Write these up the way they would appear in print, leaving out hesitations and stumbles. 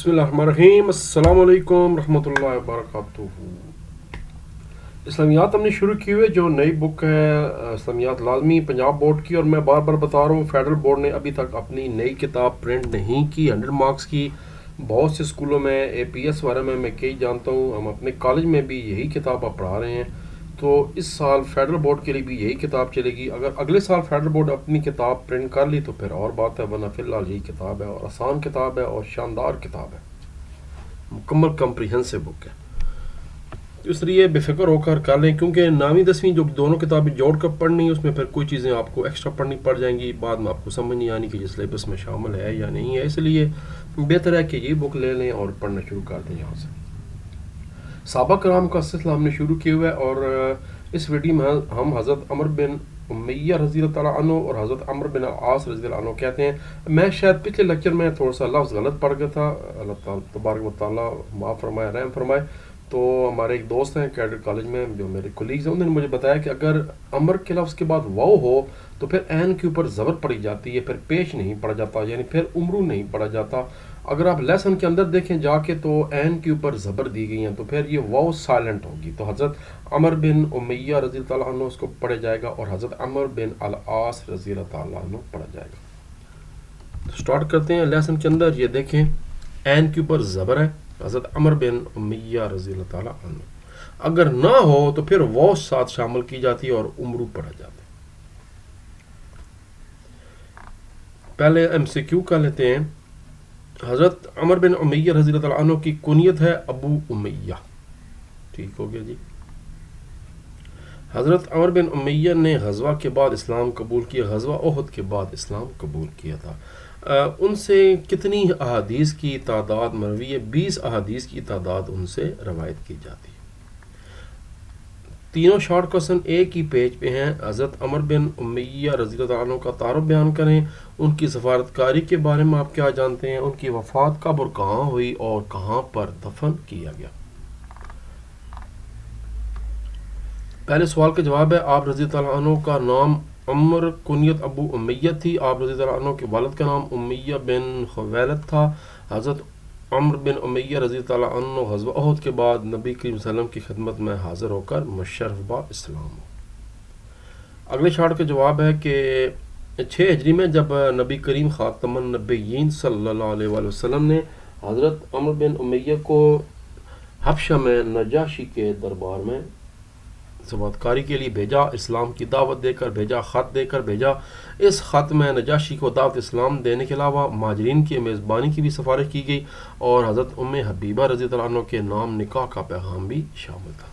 बिस्मिल्लाहिर्रहमानिर्रहीम। अस्सलाम वालेकुम रहमतुल्लाहि व बरकातुहू। इस्लामियात हमने शुरू की हुई है, जो नई बुक है इस्लामियात लाजमी पंजाब बोर्ड की, और मैं बार बार बता रहा हूँ फेडरल बोर्ड ने अभी तक अपनी नई किताब प्रिंट नहीं की 100 मार्क्स की। बहुत से स्कूलों में APS वगैरह में मैं कई जानता हूँ, हम अपने कॉलेज में भी यही किताब आप पढ़ा रहे हैं। तो इस साल फेडरल बोर्ड के लिए भी यही किताब चलेगी। अगर अगले साल फेडरल बोर्ड अपनी किताब प्रिंट कर ली तो फिर और बात है, वरना फ़िलहाल यही किताब है, और आसान किताब है और शानदार किताब है, मुकम्मल कम्प्रीहेंसिव बुक है। तो इसलिए बेफिक्र होकर कर लें, क्योंकि 9वीं 10वीं जो दोनों किताबें जोड़ कर पढ़नी, उसमें फिर कोई चीज़ें आपको एक्स्ट्रा पढ़नी पड़ जाएंगी, बाद में आपको समझ नहीं आनी कि ये सिलेबस में शामिल है या नहीं है। इसलिए बेहतर है कि ये बुक ले लें और पढ़ना शुरू कर दें यहाँ से। सहाबा कराम का सिलसिला हमने शुरू किया हुआ है, और इस वीडियो में हम हज़रत अमर बिन उमैया रज़ी अल्लाह तआला अन्हु और हज़रत अमर बिन आस रज़ी अल्लाह अन्हु कहते हैं। मैं शायद पिछले लेक्चर में थोड़ा सा लफ्ज़ गलत पढ़ गया था, अल्लाह ताला तबारक व तआला माफ़ फरमाए, रहम फरमाए। तो हमारे एक दोस्त हैं कैडेट कॉलेज में, जो मेरे कोलीग्स हैं, उन्होंने मुझे बताया कि अगर अमर के लफ्ज़ के बाद वाव हो तो फिर एन के ऊपर ज़बर पड़ी जाती है, फिर पेश नहीं पड़ा जाता, यानी फिर उम्रू नहीं पड़ा जाता। अगर आप लेसन के अंदर देखें जाके तो एन के ऊपर ज़बर दी गई हैं, तो फिर ये वाव साइलेंट होगी। तो हज़रत अमर बिन उमैया रज़ी अल्लाह तआला अन्हु उसको पढ़ा जाएगा, और हज़रत अमर बिन अल आस रज़ी अल्लाह तआला अन्हु पढ़ा जाएगा। तो स्टार्ट करते हैं लेसन के अंदर। ये देखें, एन के ऊपर ज़बर है, हज़रत अमर बिन उमैया रज़ी अल्लाह तआला अन्हु। अगर ना हो तो फिर वाव साथ शामिल की जाती है और उम्रू पढ़ा जाता है। पहले MCQ कर लेते हैं। हज़रत अमर बिन उमैया रज़ी अल्लाह तआला अन्हु की कुनियत है अबू उमैया। ठीक हो गया जी। हज़रत अमर बिन उमैया ने गज़वा के बाद इस्लाम कबूल किया, गज़वा ओहद के बाद इस्लाम कबूल किया था। उनसे कितनी अहादीस की तादाद मरवी है? 20 अहादीस की तादाद उनसे रवायत की जाती है। तीनों शॉर्ट क्वेश्चन एक ही पेज पे हैं। हज़रत अमर बिन उमैया रज़ी अल्लाह अन्हु का तारुफ बयान करें, उनकी सफारतकारी के बारे में आप क्या जानते हैं, उनकी वफ़ात कब और कहाँ हुई और कहाँ पर दफन किया गया। पहले सवाल का जवाब है, आप रज़ी अल्लाह अन्हु का नाम अमर, कुनियत अबू उमैया थी। आप रज़ी अल्लाह अन्हु के वालिद का नाम उमैया बिन खुवैलद था। हज़रत अमर बिन उमैया रज़ी अल्लाह अन्हु ग़ज़वा ओहद के बाद नबी करीम सल्लल्लाहु अलैहि वसल्लम की खिदमत में हाज़िर होकर मुशर्रफ बा इस्लाम हो। अगले शार्ट का जवाब है कि 6 हिजरी में जब नबी करीम ख़ातमुन नबिय्यीन सल्लल्लाहु अलैहि वसल्लम ने हज़रत अमर बिन उमैया को हबशा में नजाशी के दरबार में सबातकारी के लिए भेजा, इस्लाम की दावत देकर भेजा, ख़त देकर भेजा। इस ख़त में नजाशी को दावत इस्लाम देने के अलावा महाजरीन की मेज़बानी की भी सिफारिश की गई, और हज़रत उम्मे हबीबा रज़ी अल्लाह अन्हा के नाम निकाह का पैगाम भी शामिल था।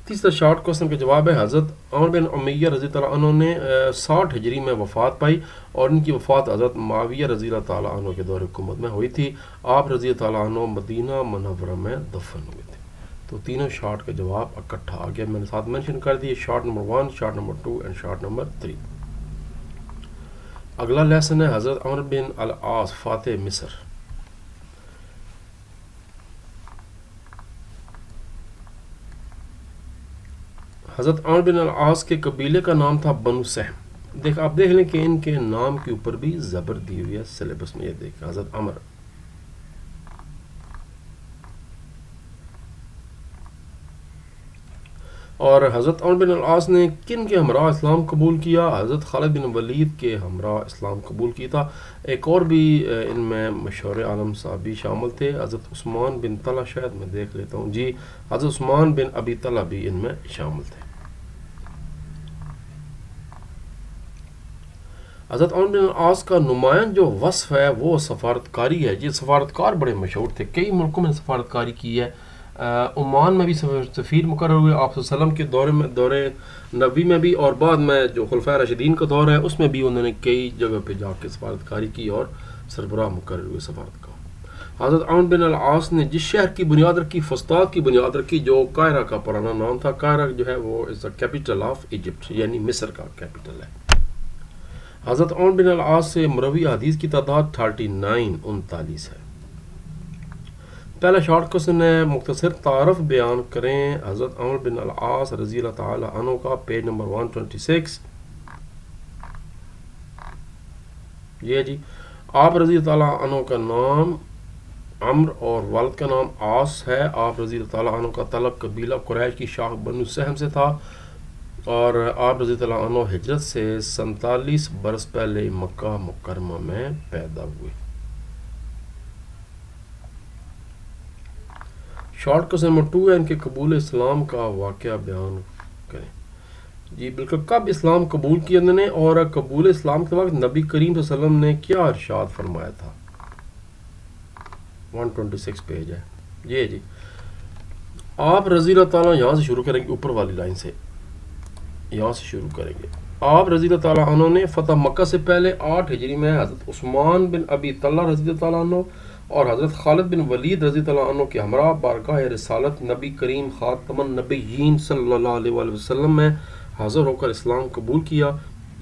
तीसरा शॉर्ट क्वेश्चन का जवाब है, हज़रत अमर बिन उमैया रज़ी अल्लाह अन्हु ने 60 हिजरी में वफ़ात पाई, और इनकी वफ़ात हज़रत मुआविया रज़ी अल्लाह अन्हु के दौर हुकूमत में हुई थी। आप रज़ी अल्लाह अन्हु मदीना मुनव्वरा में दफन हुए थे। तो तीनों शॉर्ट का जवाब इकट्ठा आ गया, मैंने साथ मेंशन कर दिए, short number 1, short number 2 and short number 3। अगला लेसन है हज़रत अमर बिन अल आस फाते मिस्र। हज़रत अमर बिन अल आस के कबीले का नाम था बनु सहम। आप देख लें कि इनके नाम के ऊपर भी ज़बर दी हुई है सिलेबस में। ये देखें, हज़रत अमर। और हज़रत अमर बिन अल आस ने किन के हमरा इस्लाम कबूल किया? हज़रत खालिद बिन वलीद के हमरा इस्लाम कबूल किया था। एक और भी इनमें मशहूर आलम साहबी शामिल थे, हज़रत उस्मान बिन तला, शायद मैं देख लेता हूँ जी, हज़रत उस्मान बिन अबी तला भी इनमें शामिल थे। हज़रत अमर बिन अल आस का नुमायां जो वस्फ़ है वो सफारतकारी है। ये सफारतकार बड़े मशहूर थे, कई मुल्कों में सफारतकारी की है। ओमान में भी सफ़ीर मुकर्रर हुए आप सल्लम के दौरे नबी में भी, और बाद में जो खुलफाए राशिदीन का दौर है उसमें भी उन्होंने कई जगह पे जाके सफारतकारी की और सरबराह मुकर्रर हुए सफारतकार। हज़रत अमर बिन अल आस ने जिस शहर की बुनियाद रखी, फस्ताद की बुनियाद रखी, जो कायरा का पुराना नाम था। कायरा जो है वो is the capital of Egypt, यानी मिस्र का कैपिटल है। हज़रत अमर बिन अल आस से मरवी हदीस की तादाद 39 है। पहला शॉर्ट क्वेश्चन है, मुख्तसर तारफ बयान करें हज़रत अमर बिन अल आस रज़ी अल्लाह तआला अन्हु का, पेज नंबर 126। ये जी, आप रज़ी अल्लाह अन्हु का नाम عمر اور والد کا نام عاص ہے. آپ رضی اللہ تعالیٰ عنہ کا تعلق قبیلہ قریش کی شاخ بنو سہم سے تھا اور آپ رضی اللہ عنہ ہجرت سے 47 برس پہلے مکہ مکرمہ میں پیدا ہوئے. شارٹ کوسچن نمبر 2 ہے ان کے قبول اسلام کا واقعہ بیان کریں. جی بالکل. کب اسلام قبول کیا انہوں نے اور قبول اسلام کے وقت نبی کریم صلی اللہ علیہ وسلم نے کیا ارشاد فرمایا تھا؟ 126 پیج ہے. جی آپ رضی اللہ تعالیٰ یہاں سے شروع کریں گے، اوپر والی لائن سے یہاں سے شروع کریں گے. آپ رضی اللہ تعالیٰ عنہ نے فتح مکہ سے پہلے 8 ہجری میں حضرت عثمان بن ابی طلحہ رضی اللہ تعالیٰ عنہ اور حضرت خالد بن ولید رضی اللہ عنہ کے ہمراہ بارگاہ رسالت نبی کریم خاتم النبیین صلی اللہ علیہ وآلہ وسلم میں حاضر ہو کر اسلام قبول کیا.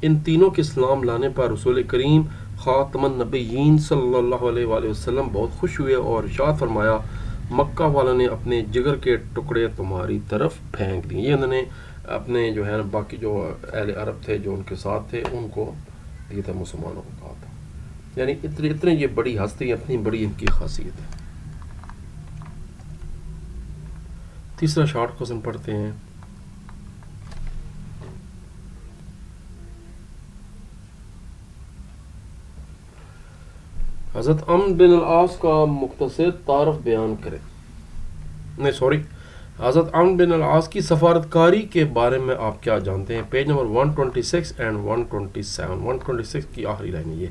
ان تینوں کے اسلام لانے پر رسول کریم خاتم النبیین صلی اللہ علیہ وآلہ وسلم بہت خوش ہوئے اور ارشاد فرمایا مکہ والوں نے اپنے جگر کے ٹکڑے تمہاری طرف پھینک دیے. یہ انہوں نے اپنے جو ہے باقی جو اہل عرب تھے جو ان کے ساتھ تھے ان کو یہ تھا مسلمانوں کو کہا تھا. یعنی اتنے یہ بڑی ہستی اتنی بڑی ان کی خاصیت ہے. تیسرا شارٹ کوسچن پڑھتے ہیں. حضرت عمرو بن العاص کا مختصر تعارف بیان کریں. حضرت عمرو بن العاص کی سفارت کاری کے بارے میں آپ کیا جانتے ہیں؟ Page number 126 and 127. 126 کی آخری لائن یہ.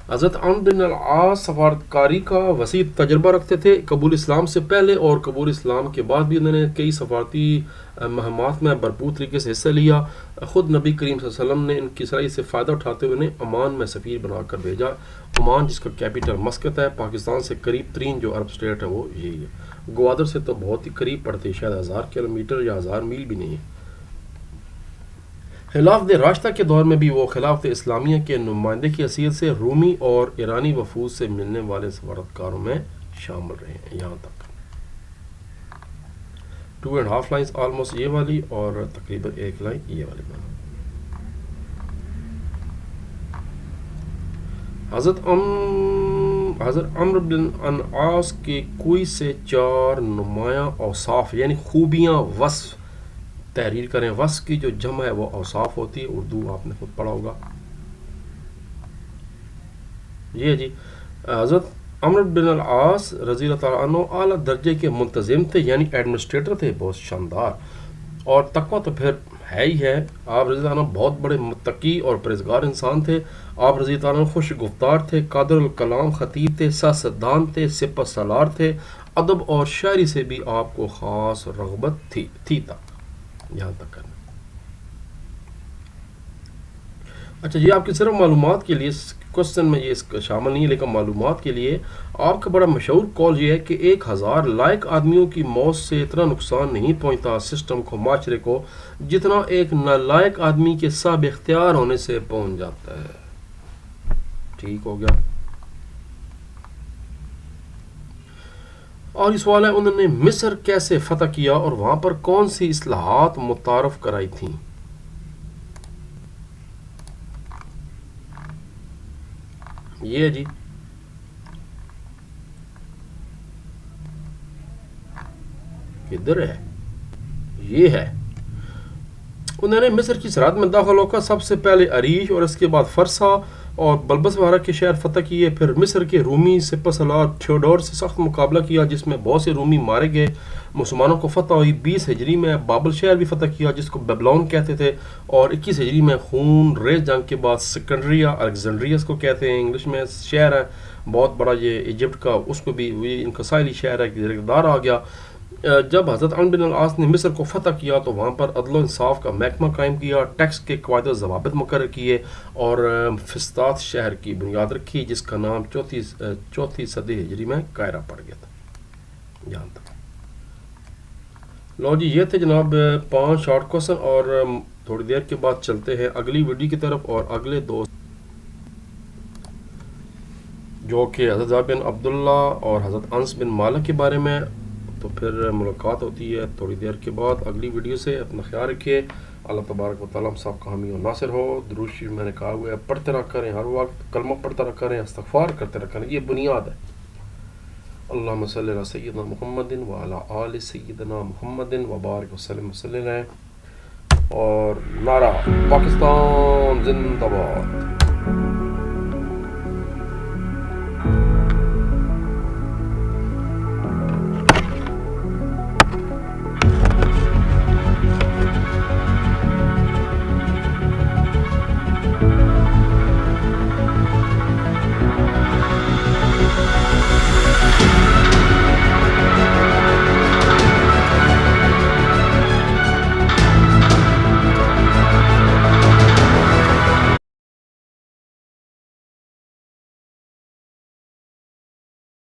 حضرت عمرو بن العاص سفارت کاری کا وسیع تجربہ رکھتے تھے. قبول اسلام سے پہلے اور قبول اسلام کے بعد بھی انہوں نے کئی سفارتی مہمات میں بھرپور طریقے سے حصہ لیا. خود نبی کریم صلی اللہ علیہ وسلم نے ان کی صلاحیت سے فائدہ اٹھاتے ہوئے انہیں عمان میں سفیر بنا کر بھیجا. عمان جس کا کیپٹل مسقط ہے، پاکستان سے قریب ترین جو عرب اسٹیٹ ہے وہ یہی ہے. گوادر سے تو بہت ہی قریب پڑتے ہیں، شاید 1000 کلومیٹر یا 1000 میل بھی نہیں ہے. خلافت راشدہ کے دور میں بھی وہ خلافت اسلامیہ کے نمائندے کی حیثیت سے رومی اور ایرانی وفود سے ملنے والے سفارتکاروں میں شامل رہے ہیں. یہاں تک 2.5 لائنز آلموسٹ یہ والی اور تقریباً 1 لائن یہ والی بنا. حضرت عمرو بن العاص کے کوئی سے 4 نمایاں اوصاف یعنی خوبیاں وصف تحریر کریں. وصف کی جو جمع ہے وہ اوصاف ہوتی ہے، اردو آپ نے خود پڑھا ہوگا. یہ جی حضرت عمرو بن العاص رضی اللہ تعالیٰ عنہ اعلیٰ درجے کے منتظم تھے، یعنی ایڈمنسٹریٹر تھے، بہت شاندار. اور تقویٰ تو پھر ہے ہی ہے. آپ رضی اللہ عنہ بہت بڑے متقی اور پرہیزگار انسان تھے. آپ رضی اللہ عنہ خوش گفتار تھے، قادر الکلام خطیب تھے، سیاستدان تھے، سپہ سالار تھے. ادب اور شاعری سے بھی آپ کو خاص رغبت تھی تک. یہاں تک کرنا. اچھا یہ آپ کی صرف معلومات کے لیے کوشچن میں یہ اس کا شامل نہیں ہے، لیکن معلومات کے لیے آپ کا بڑا مشہور قول یہ ہے کہ 1000 لائق آدمیوں کی موت سے اتنا نقصان نہیں پہنچتا سسٹم کو، معاشرے کو، جتنا ایک نالائق آدمی کے صاحب اختیار ہونے سے پہنچ جاتا ہے. ٹھیک ہو گیا. اور یہ سوال ہے انہوں نے مصر کیسے فتح کیا اور وہاں پر کون سی اصلاحات متعارف کرائی تھیں؟ یہ جی کدھر ہے؟ یہ ہے. انہوں نے مصر کی سرحد میں داخل ہو کر سب سے پہلے عریش اور اس کے بعد فرسا اور بلبس وغیرہ کے شہر فتح کیے. پھر مصر کے رومی سپہ سالار تھیوڈور سے سخت مقابلہ کیا جس میں بہت سے رومی مارے گئے. مسلمانوں کو فتح ہوئی. 20 ہجری میں بابل شہر بھی فتح کیا جس کو بیبلون کہتے تھے، اور 21 ہجری میں خون ریز جنگ کے بعد سکنڈریا الیگزینڈریا کو کہتے ہیں، انگلش میں شہر ہے بہت بڑا یہ ایجپٹ کا، اس کو بھی ان کا ساحلی شہر ہے کہ دار آ گیا. جب حضرت عمرو بن العاص نے مصر کو فتح کیا تو وہاں پر عدل و انصاف کا محکمہ قائم کیا، ٹیکس کے قواعد و ضوابط مقرر کیے اور فسطاط شہر کی بنیاد رکھی جس کا نام چوتھی صدی ہجری میں قاہرہ پڑ گیا تھا. یہاں تک. لو جی یہ تھے جناب 5 شارٹ کوسچن، اور تھوڑی دیر کے بعد چلتے ہیں اگلی ویڈیو کی طرف اور اگلے 2 جو کہ حضرت جابر بن عبداللہ اور حضرت انس بن مالک کے بارے میں. تو پھر ملاقات ہوتی ہے تھوڑی دیر کے بعد اگلی ویڈیو سے. اپنا خیال رکھیے. اللہ تبارک و تعالیٰ ہم سب کا حامی و ناصر ہو. درود شریف میں نے کہا ہوا ہے پڑھتے رہا کریں، ہر وقت کلمہ پڑھتا رہا کریں، استغفار کرتے رہا کریں، یہ بنیاد ہے. اللہم صلی علی سیدنا محمد وعلی آل سیدنا محمد وبارک وسلم وسلم ہے. اور نعرہ پاکستان زندہ باد.